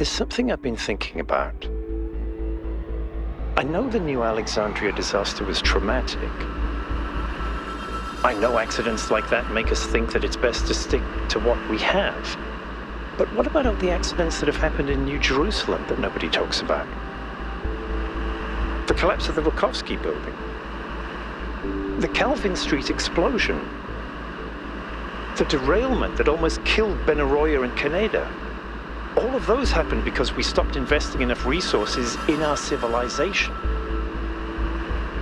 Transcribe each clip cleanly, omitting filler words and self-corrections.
There's something I've been thinking about. I know the New Alexandria disaster was traumatic. I know accidents like that make us think that it's best to stick to what we have. But what about all the accidents that have happened in New Jerusalem that nobody talks about? The collapse of the Wachowski building. The Calvin Street explosion. The derailment that almost killed Benaroya and Canada. All of those happened because we stopped investing enough resources in our civilization.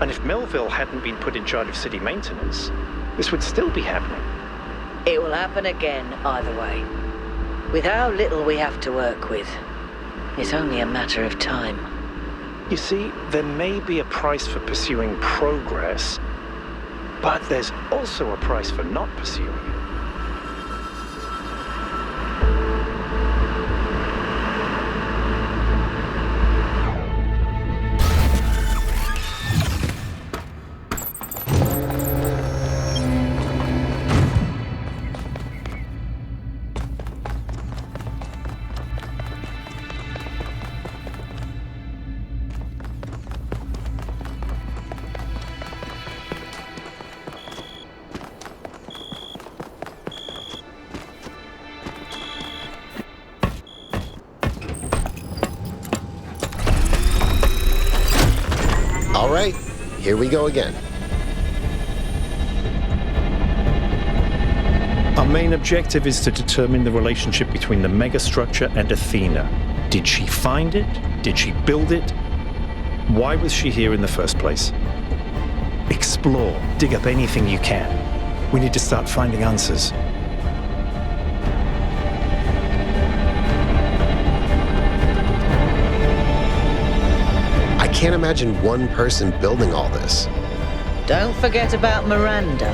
And if Melville hadn't been put in charge of city maintenance, this would still be happening. It will happen again, either way. With how little we have to work with, it's only a matter of time. You see, there may be a price for pursuing progress, but there's also a price for not pursuing it. All right, here we go again. Our main objective is to determine the relationship between the megastructure and Athena. Did she find it? Did she build it? Why was she here in the first place? Explore, dig up anything you can. We need to start finding answers. I can't imagine one person building all this. Don't forget about Miranda.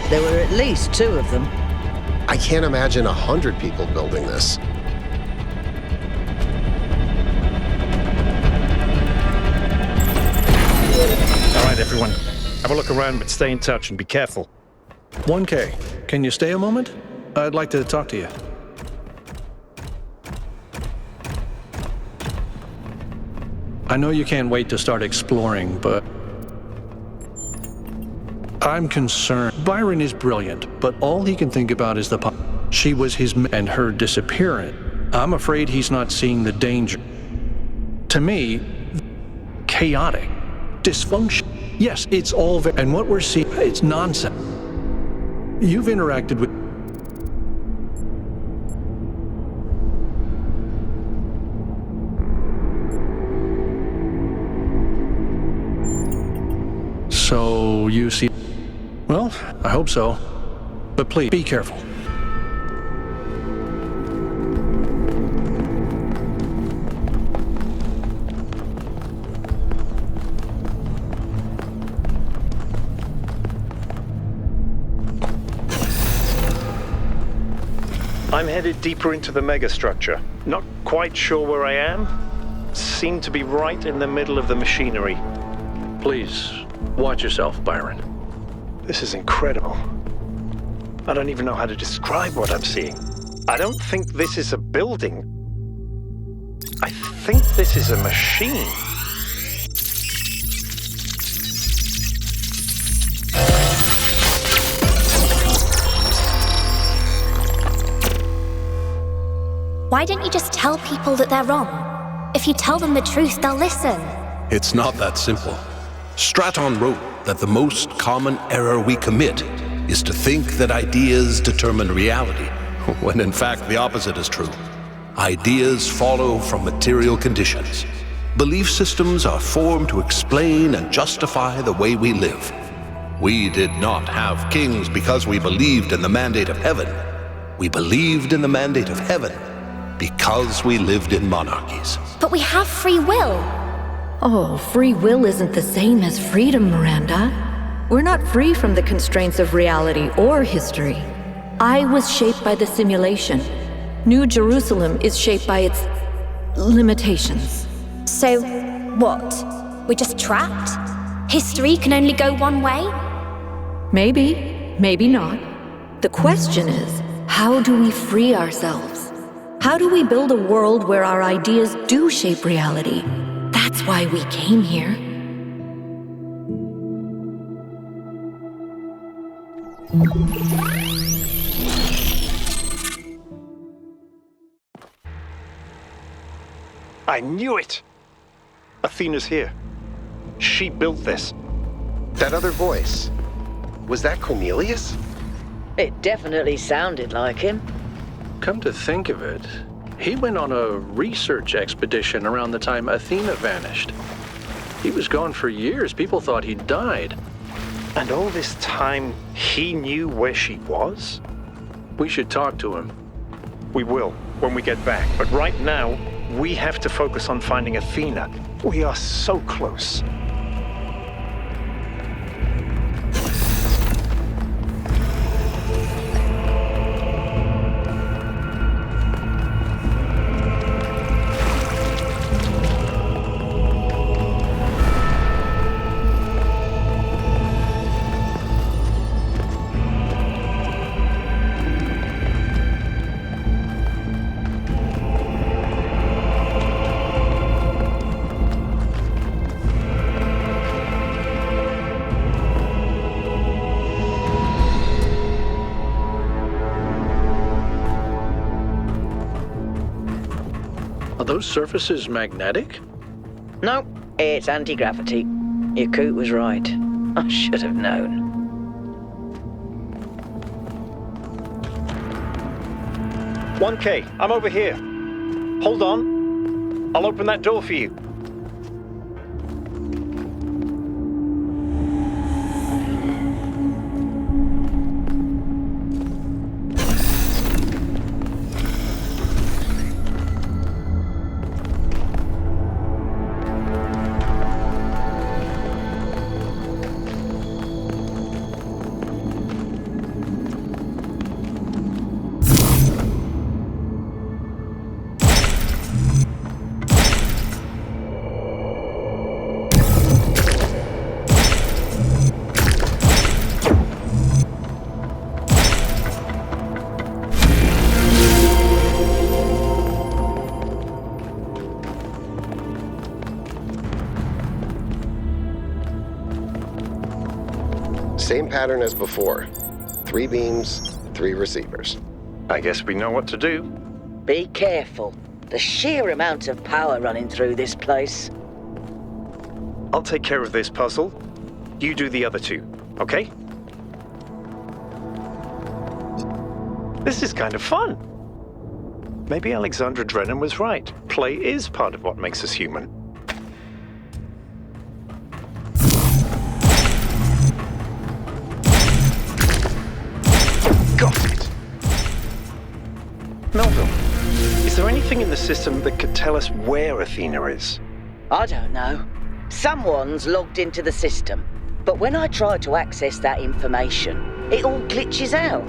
There were at least 2 of them. I can't imagine 100 people building this. All right, everyone. Have a look around, but stay in touch and be careful. 1K, can you stay a moment? I'd like to talk to you. I know you can't wait to start exploring, but I'm concerned. Byron is brilliant, but all he can think about is she was his and her disappearance. I'm afraid he's not seeing the danger. To me, chaotic, dysfunction. Yes, it's all and what we're seeing, it's nonsense. You've interacted with So you see, well, I hope so, but please be careful. I'm headed deeper into the megastructure. Not quite sure where I am. Seem to be right in the middle of the machinery. Please, watch yourself, Byron. This is incredible. I don't even know how to describe what I'm seeing. I don't think this is a building. I think this is a machine. Why don't you just tell people that they're wrong? If you tell them the truth, they'll listen. It's not that simple. Straton wrote that the most common error we commit is to think that ideas determine reality, when in fact the opposite is true. Ideas follow from material conditions. Belief systems are formed to explain and justify the way we live. We did not have kings because we believed in the mandate of heaven. We believed in the mandate of heaven because we lived in monarchies. But we have free will. Oh, free will isn't the same as freedom, Miranda. We're not free from the constraints of reality or history. I was shaped by the simulation. New Jerusalem is shaped by its limitations. So, what? We're just trapped? History can only go one way? Maybe, maybe not. The question is, how do we free ourselves? How do we build a world where our ideas do shape reality? That's why we came here. I knew it! Athena's here. She built this. That other voice, was that Cornelius? It definitely sounded like him. Come to think of it, he went on a research expedition around the time Athena vanished. He was gone for years. People thought he'd died. And all this time, he knew where she was? We should talk to him. We will, when we get back. But right now, we have to focus on finding Athena. We are so close. Are those surfaces magnetic? No, it's anti-gravity. Your coot was right. I should have known. "1K, I'm over here. Hold on. I'll open that door for you." Same pattern as before. 3 beams, 3 receivers. I guess we know what to do. Be careful. The sheer amount of power running through this place. I'll take care of this puzzle. You do the other 2, okay? This is kind of fun. Maybe Alexandra Drennan was right. Play is part of what makes us human. Got it! Melville, is there anything in the system that could tell us where Athena is? I don't know. Someone's logged into the system, but when I try to access that information, it all glitches out.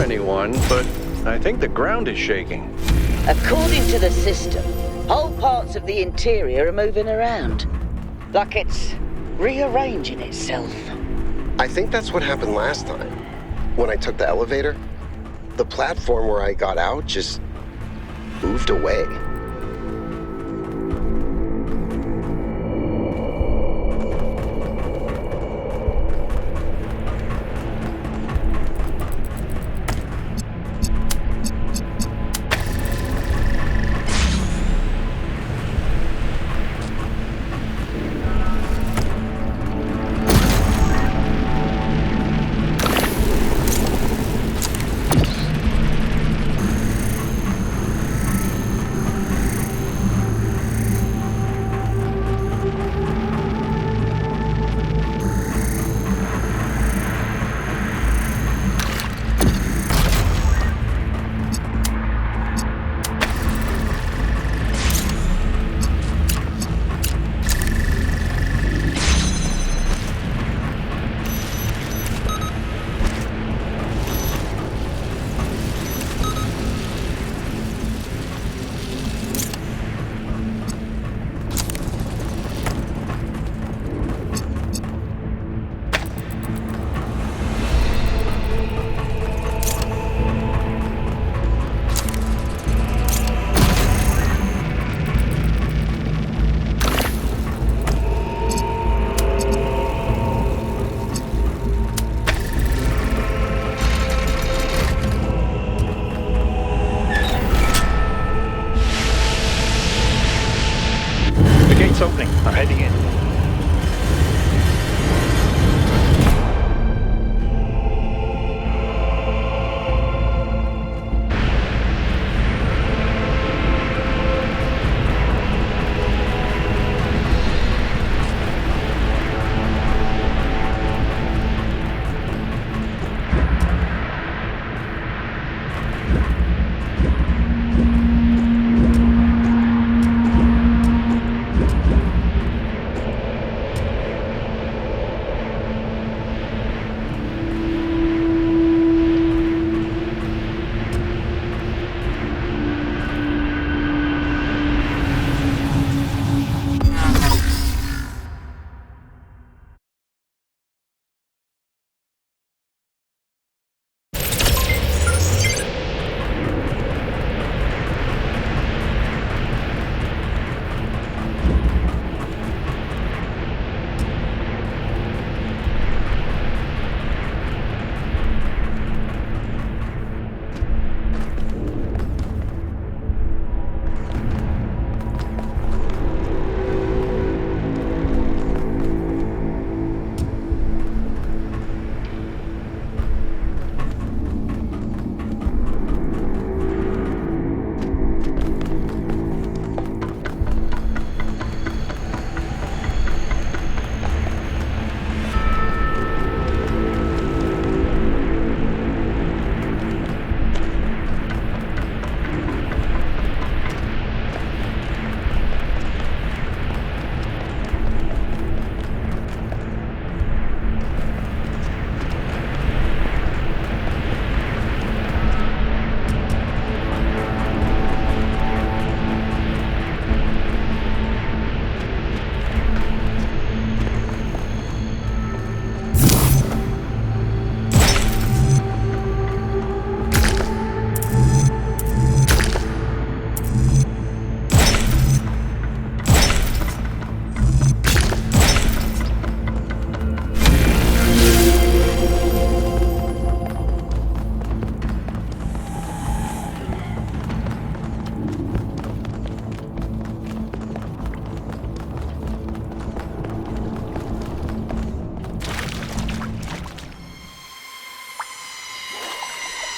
anyone, but I think the ground is shaking. According to the system, whole parts of the interior are moving around. Like it's rearranging itself. I think that's what happened last time. When I took the elevator, the platform where I got out just moved away.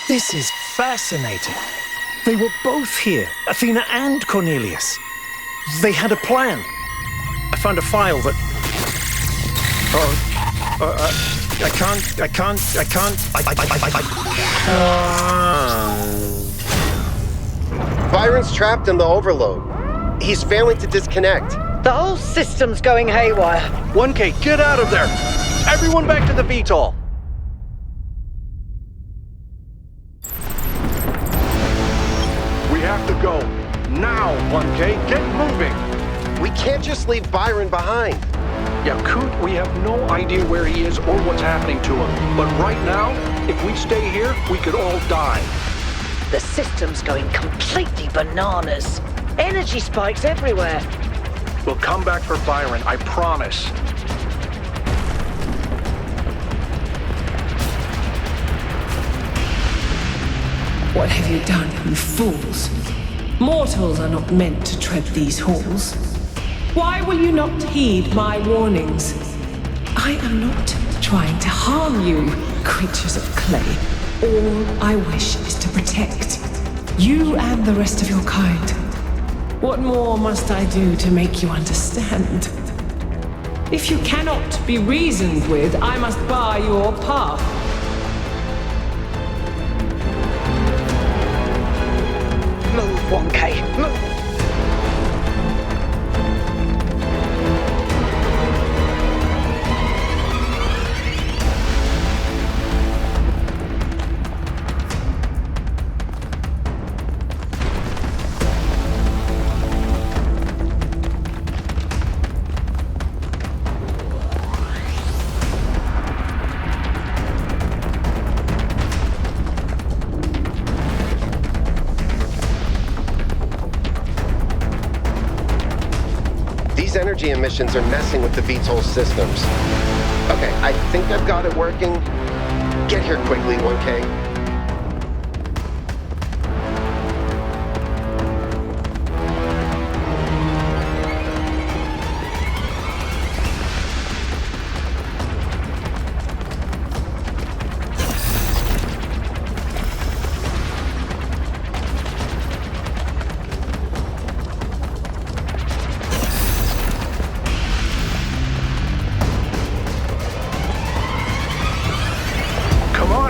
This is fascinating. They were both here, Athena and Cornelius. They had a plan. I found a file that... Byron's trapped in the overload. He's failing to disconnect. The whole system's going haywire. 1K, get out of there! Everyone back to the VTOL! We have to go. Now, 1K, get moving! We can't just leave Byron behind. Yakut, we have no idea where he is or what's happening to him. But right now, if we stay here, we could all die. The system's going completely bananas. Energy spikes everywhere. We'll come back for Byron, I promise. What have you done, you fools? Mortals are not meant to tread these halls. Why will you not heed my warnings? I am not trying to harm you, creatures of clay. All I wish is to protect you and the rest of your kind. What more must I do to make you understand? If you cannot be reasoned with, I must bar your path. Move, 1K, move. These energy emissions are messing with the VTOL systems. Okay, I think I've got it working. Get here quickly, 1K.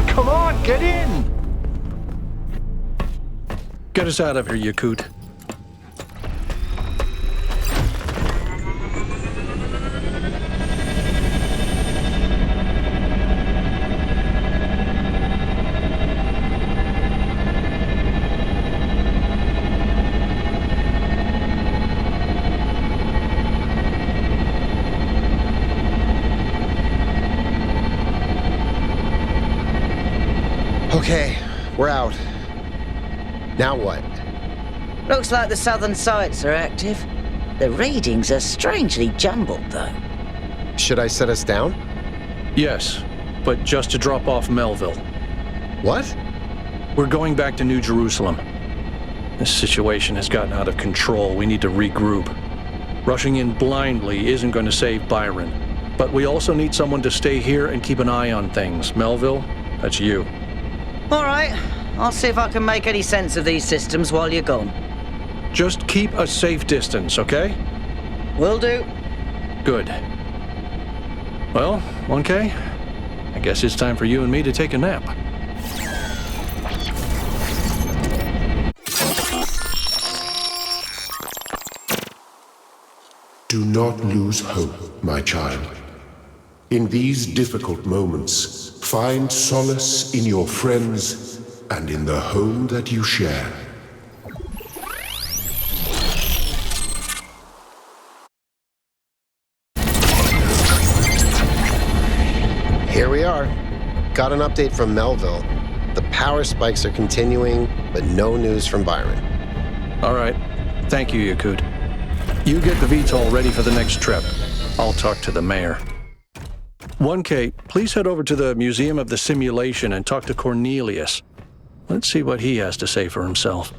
Come on, get in! Get us out of here, Yakut. Okay, we're out. Now what? Looks like the southern sites are active. The readings are strangely jumbled, though. Should I set us down? Yes, but just to drop off Melville. What? We're going back to New Jerusalem. This situation has gotten out of control. We need to regroup. Rushing in blindly isn't going to save Byron. But we also need someone to stay here and keep an eye on things. Melville, that's you. All right, I'll see if I can make any sense of these systems while you're gone. Just keep a safe distance, okay? Will do. Good. Well, 1K, I guess it's time for you and me to take a nap. Do not lose hope, my child. In these difficult moments, find solace in your friends and in the home that you share. Here we are. Got an update from Melville. The power spikes are continuing, but no news from Byron. All right. Thank you, Yakut. You get the VTOL ready for the next trip. I'll talk to the mayor. 1K, please head over to the Museum of the Simulation and talk to Cornelius. Let's see what he has to say for himself.